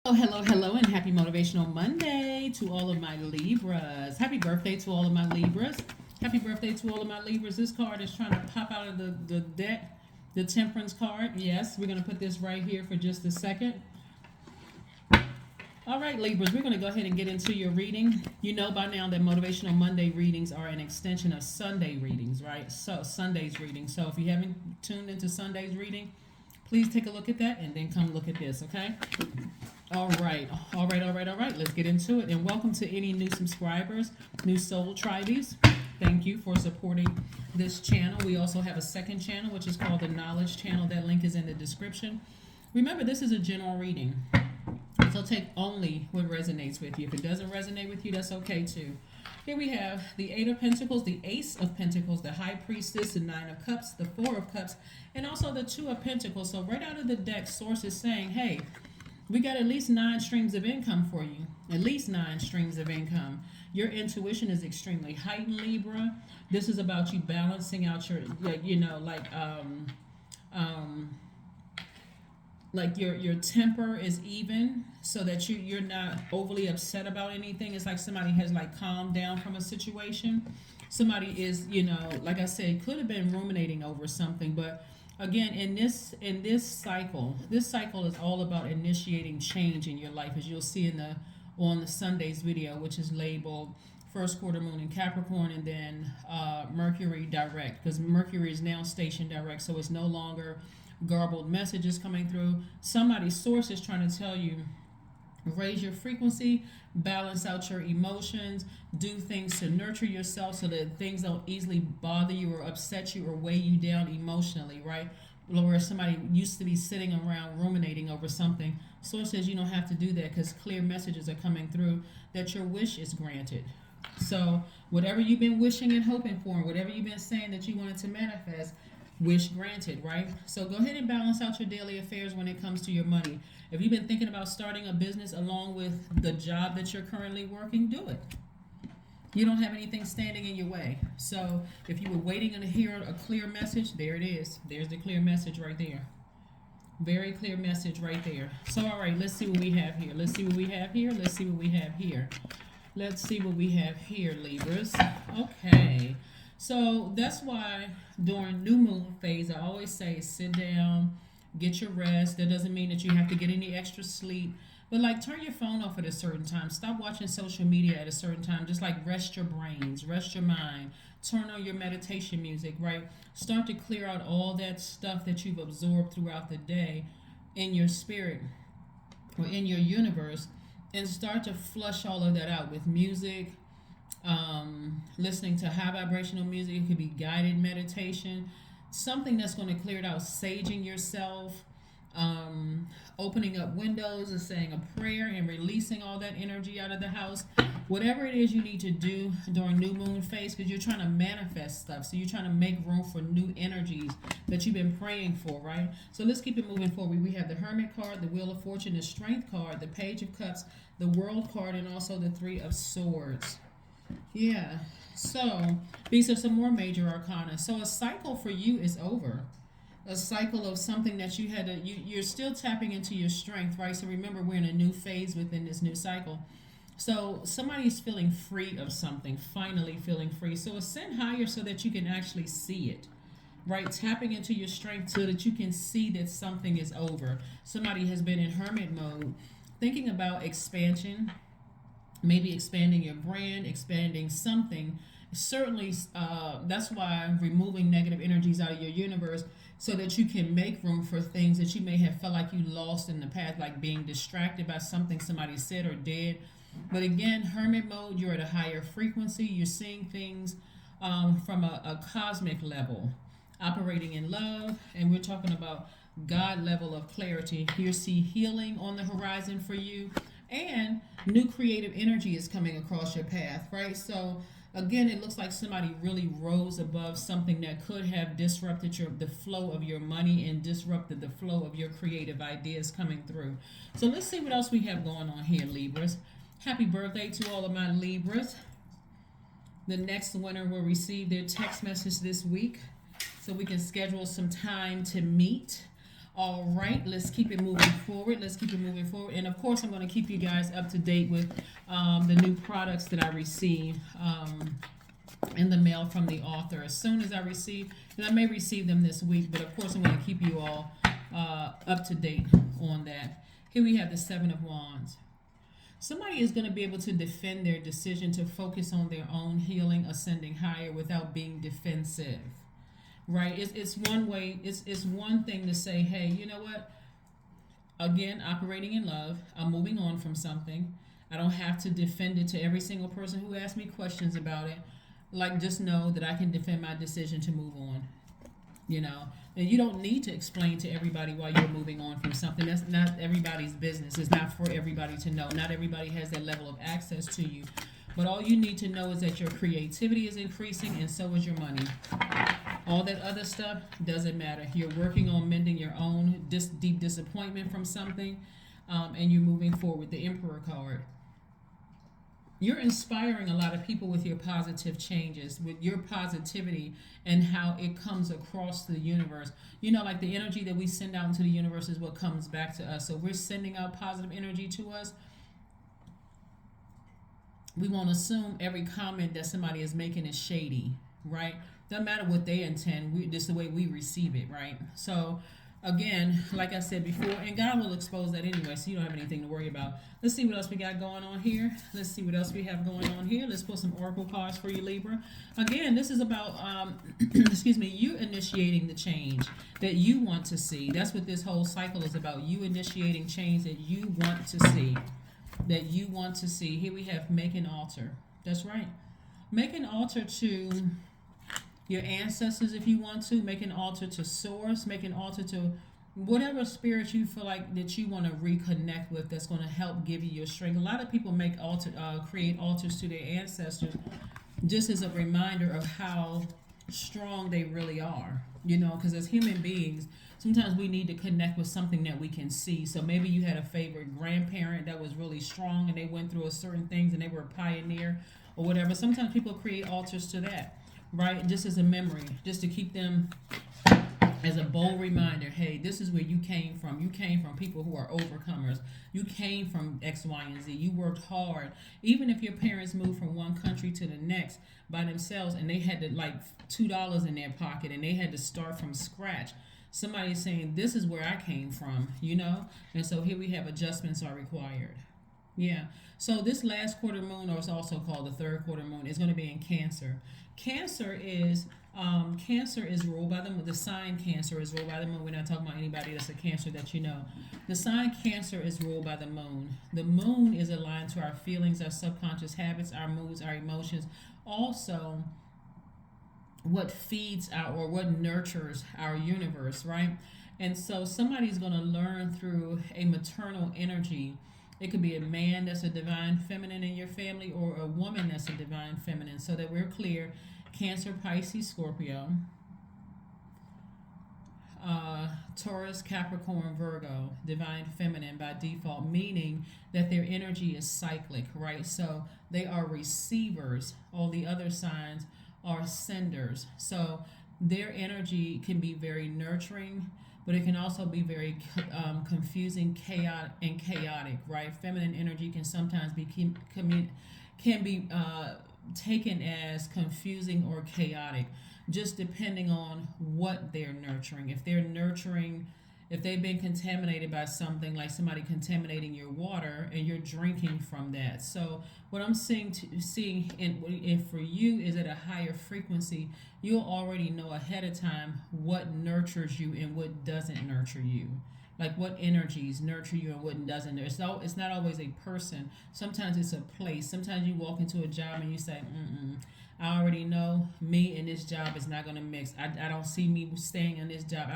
Oh, hello, hello, and happy Motivational Monday to all of my Libras. Happy birthday to all of my Libras. Happy birthday to all of my Libras. This card is trying to pop out of the deck, the Temperance card. Yes, we're going to put this right here for just a second. All right, Libras, we're going to go ahead and get into your reading. You know by now that Motivational Monday readings are an extension of Sunday readings, right? So, Sunday's reading. So, if you haven't tuned into Sunday's reading, please take a look at that and then come look at this, okay? All right. Let's get into it. And welcome to any new subscribers, new soul tribies. Thank you for supporting this channel. We also have a second channel, which is called the Knowledge Channel. That link is in the description. Remember, this is a general reading. So take only what resonates with you. If it doesn't resonate with you, that's okay too. Here we have the Eight of Pentacles, the Ace of Pentacles, the High Priestess, the Nine of Cups, the Four of Cups, and also the Two of Pentacles. So right out of the deck, Source is saying, hey, we got at least 9 streams of income for you. At least 9 streams of income. Your intuition is extremely heightened, Libra. This is about you balancing out your, like your temper is even, so that you're not overly upset about anything. It's like somebody has like calmed down from a situation. Somebody is, like I said, could have been ruminating over something, but again, in this cycle, this cycle is all about initiating change in your life, as you'll see on the Sunday's video, which is labeled first quarter moon in Capricorn, and then Mercury direct, because Mercury is now stationed direct, so it's no longer garbled messages coming through. Somebody's source is trying to tell you, raise your frequency, balance out your emotions, do things to nurture yourself so that things don't easily bother you or upset you or weigh you down emotionally, right? Where somebody used to be sitting around ruminating over something. Source says you don't have to do that, because clear messages are coming through that your wish is granted. So whatever you've been wishing and hoping for, and whatever you've been saying that you wanted to manifest, wish granted, right? So go ahead and balance out your daily affairs when it comes to your money. If you've been thinking about starting a business along with the job that you're currently working, do it. You don't have anything standing in your way. So if you were waiting to hear a clear message, there it is. There's the clear message right there. Very clear message right there. So all right, let's see what we have here. Let's see what we have here. Let's see what we have here. Let's see what we have here, Libras. Okay. So that's why during new moon phase, I always say sit down, get your rest. That doesn't mean that you have to get any extra sleep. But like turn your phone off at a certain time. Stop watching social media at a certain time. Just like rest your brains, rest your mind. Turn on your meditation music, right? Start to clear out all that stuff that you've absorbed throughout the day in your spirit or in your universe, and start to flush all of that out with music, listening to high vibrational music. It could be guided meditation, something that's going to clear it out. Saging yourself, opening up windows and saying a prayer and releasing all that energy out of the house. Whatever it is you need to do during new moon phase, because you're trying to manifest stuff. So you're trying to make room for new energies that you've been praying for, right? So let's keep it moving forward. We have the Hermit card, the Wheel of Fortune, the Strength card, the Page of Cups, the World card, and also the Three of Swords. Yeah. So these are some more major arcana. So a cycle for you is over. A cycle of something that you had to, you're still tapping into your strength, right? So remember, we're in a new phase within this new cycle. So somebody's feeling free of something, finally feeling free. So ascend higher so that you can actually see it, right? Tapping into your strength so that you can see that something is over. Somebody has been in hermit mode, thinking about expansion, maybe expanding your brand, expanding something. Certainly, that's why removing negative energies out of your universe, so that you can make room for things that you may have felt like you lost in the past, like being distracted by something somebody said or did. But again, hermit mode, you're at a higher frequency. You're seeing things from a cosmic level, operating in love, and we're talking about God level of clarity. You see healing on the horizon for you, and new creative energy is coming across your path, right? So again, it looks like somebody really rose above something that could have disrupted the flow of your money and disrupted the flow of your creative ideas coming through. So let's see what else we have going on here, Libras. Happy birthday to all of my Libras. The next winner will receive their text message this week, so we can schedule some time to meet. All right, let's keep it moving forward. Let's keep it moving forward. And of course, I'm going to keep you guys up to date with the new products that I receive in the mail from the author. As soon as I receive, and I may receive them this week, but of course, I'm going to keep you all up to date on that. Here we have the Seven of Wands. Somebody is going to be able to defend their decision to focus on their own healing, ascending higher without being defensive. Right? It's one way, it's one thing to say, hey, you know what? Again, operating in love, I'm moving on from something. I don't have to defend it to every single person who asks me questions about it. Like, just know that I can defend my decision to move on. You know, and you don't need to explain to everybody why you're moving on from something. That's not everybody's business. It's not for everybody to know. Not everybody has that level of access to you. But all you need to know is that your creativity is increasing, and so is your money. All that other stuff doesn't matter. You're working on mending your own deep disappointment from something, and you're moving forward. The Emperor card. You're inspiring a lot of people with your positive changes, with your positivity and how it comes across the universe. You know, like the energy that we send out into the universe is what comes back to us. So we're sending out positive energy to us. We won't assume every comment that somebody is making is shady, right? Doesn't matter what they intend. Just the way we receive it, right? So again, like I said before, and God will expose that anyway, so you don't have anything to worry about. Let's see what else we got going on here. Let's see what else we have going on here. Let's pull some oracle cards for you, Libra. Again, this is about, excuse me, you initiating the change that you want to see. That's what this whole cycle is about. You initiating change that you want to see. That you want to see. Here we have make an altar. That's right. Make an altar to your ancestors if you want to. Make an altar to source. Make an altar to whatever spirit you feel like that you want to reconnect with, that's going to help give you your strength. A lot of people create altars to their ancestors just as a reminder of how strong they really are. You know, because as human beings, sometimes we need to connect with something that we can see. So maybe you had a favorite grandparent that was really strong and they went through a certain things and they were a pioneer or whatever. Sometimes people create altars to that, right? Just as a memory, just to keep them as a bold reminder. Hey, this is where you came from. You came from people who are overcomers. You came from X, Y, and Z. You worked hard. Even if your parents moved from one country to the next by themselves and they had to like $2 in their pocket and they had to start from scratch. Somebody's saying, this is where I came from, you know? And so here we have adjustments are required. Yeah. So this last quarter moon, or it's also called the third quarter moon, is going to be in Cancer. Cancer is ruled by the sign. Cancer is ruled by the moon. We're not talking about anybody that's a Cancer that you know. The sign Cancer is ruled by the moon. The moon is aligned to our feelings, our subconscious habits, our moods, our emotions. Also, what feeds or what nurtures our universe, right? And so somebody's going to learn through a maternal energy. It could be a man that's a divine feminine in your family or a woman that's a divine feminine. So that we're clear, Cancer, Pisces, Scorpio, Taurus, Capricorn, Virgo, divine feminine by default, meaning that their energy is cyclic, right? So they are receivers. All the other signs are senders. So their energy can be very nurturing, but it can also be very confusing, chaotic, right? Feminine energy can sometimes be taken as confusing or chaotic, just depending on what they're nurturing. If they've been contaminated by something, like somebody contaminating your water and you're drinking from that. So what I'm seeing for you is at a higher frequency, you'll already know ahead of time what nurtures you and what doesn't nurture you. Like what energies nurture you and what doesn't. It's not always a person. Sometimes it's a place. Sometimes you walk into a job and you say, I already know me and this job is not going to mix. I don't see me staying in this job.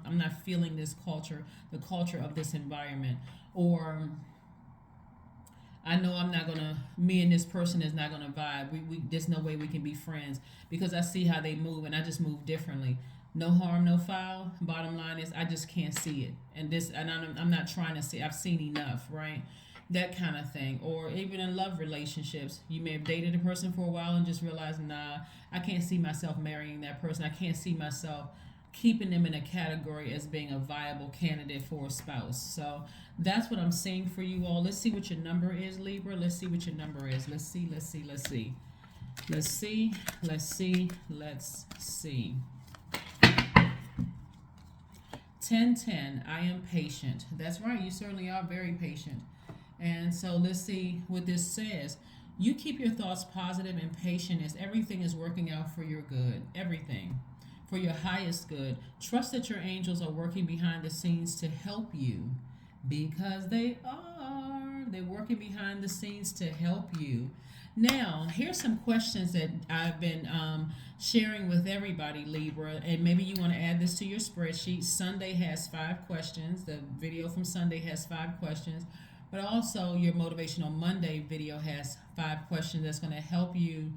I'm not feeling this culture, the culture of this environment. Or I know me and this person is not going to vibe. There's no way we can be friends because I see how they move and I just move differently. No harm, no foul. Bottom line is I just can't see it. And I'm not trying to see. I've seen enough, right? That kind of thing. Or even in love relationships, you may have dated a person for a while and just realized, nah, I can't see myself marrying that person. I can't see myself keeping them in a category as being a viable candidate for a spouse. So that's what I'm seeing for you all. Let's see what your number is, Libra. Let's see what your number is. Let's see. Let's see. Let's see. Let's see. Let's see. Let's see. 1010. I am patient. That's right. You certainly are very patient. And so let's see what this says. You keep your thoughts positive and patient as everything is working out for your good. Everything. For your highest good. Trust that your angels are working behind the scenes to help you, because they are. They're working behind the scenes to help you. Now, here's some questions that I've been sharing with everybody, Libra, and maybe you want to add this to your spreadsheet. Sunday has 5 questions. The video from Sunday has 5 questions, but also your Motivational Monday video has 5 questions that's going to help you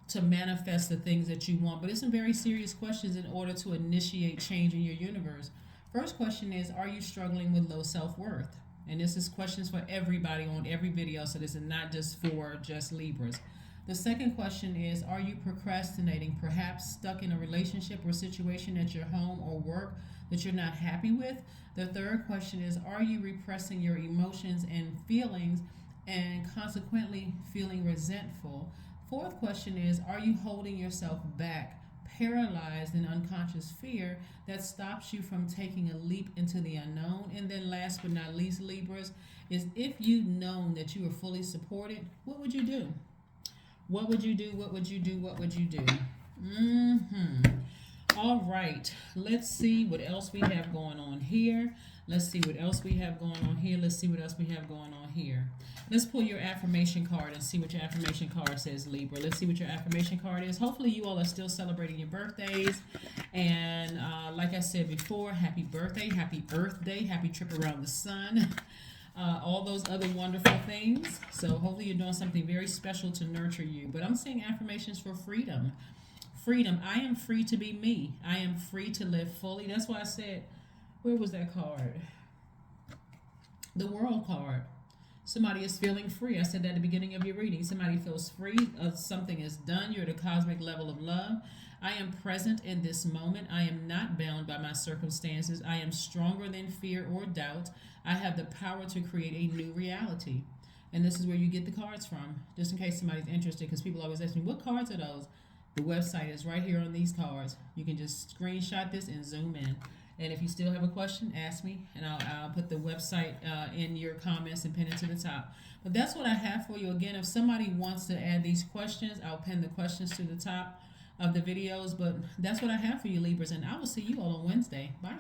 to manifest the things that you want. But it's some very serious questions in order to initiate change in your universe. First question is, are you struggling with low self-worth? And this is questions for everybody on every video, so this is not just for just Libras. The second question is, are you procrastinating, perhaps stuck in a relationship or situation at your home or work that you're not happy with? The third question is, are you repressing your emotions and feelings and consequently feeling resentful? Fourth question is, are you holding yourself back, paralyzed in unconscious fear that stops you from taking a leap into the unknown? And then last but not least, Libras, is if you'd known that you were fully supported, what would you do? What would you do? What would you do? What would you do? All right. Let's see what else we have going on here. Let's see what else we have going on here. Let's see what else we have going on here. Let's pull your affirmation card and see what your affirmation card says, Libra. Let's see what your affirmation card is. Hopefully you all are still celebrating your birthdays. And like I said before, happy birthday, happy Earth Day, happy trip around the sun. All those other wonderful things. So hopefully you're doing something very special to nurture you. But I'm seeing affirmations for freedom. Freedom. I am free to be me. I am free to live fully. That's why I said, where was that card? The World card. Somebody is feeling free. I said that at the beginning of your reading. Somebody feels free. Something is done. You're at a cosmic level of love. I am present in this moment. I am not bound by my circumstances. I am stronger than fear or doubt. I have the power to create a new reality. And this is where you get the cards from, just in case somebody's interested, because people always ask me, what cards are those? The website is right here on these cards. You can just screenshot this and zoom in. And if you still have a question, ask me, and I'll put the website in your comments and pin it to the top. But that's what I have for you. Again, if somebody wants to add these questions, I'll pin the questions to the top of the videos. But that's what I have for you, Libras, and I will see you all on Wednesday. Bye.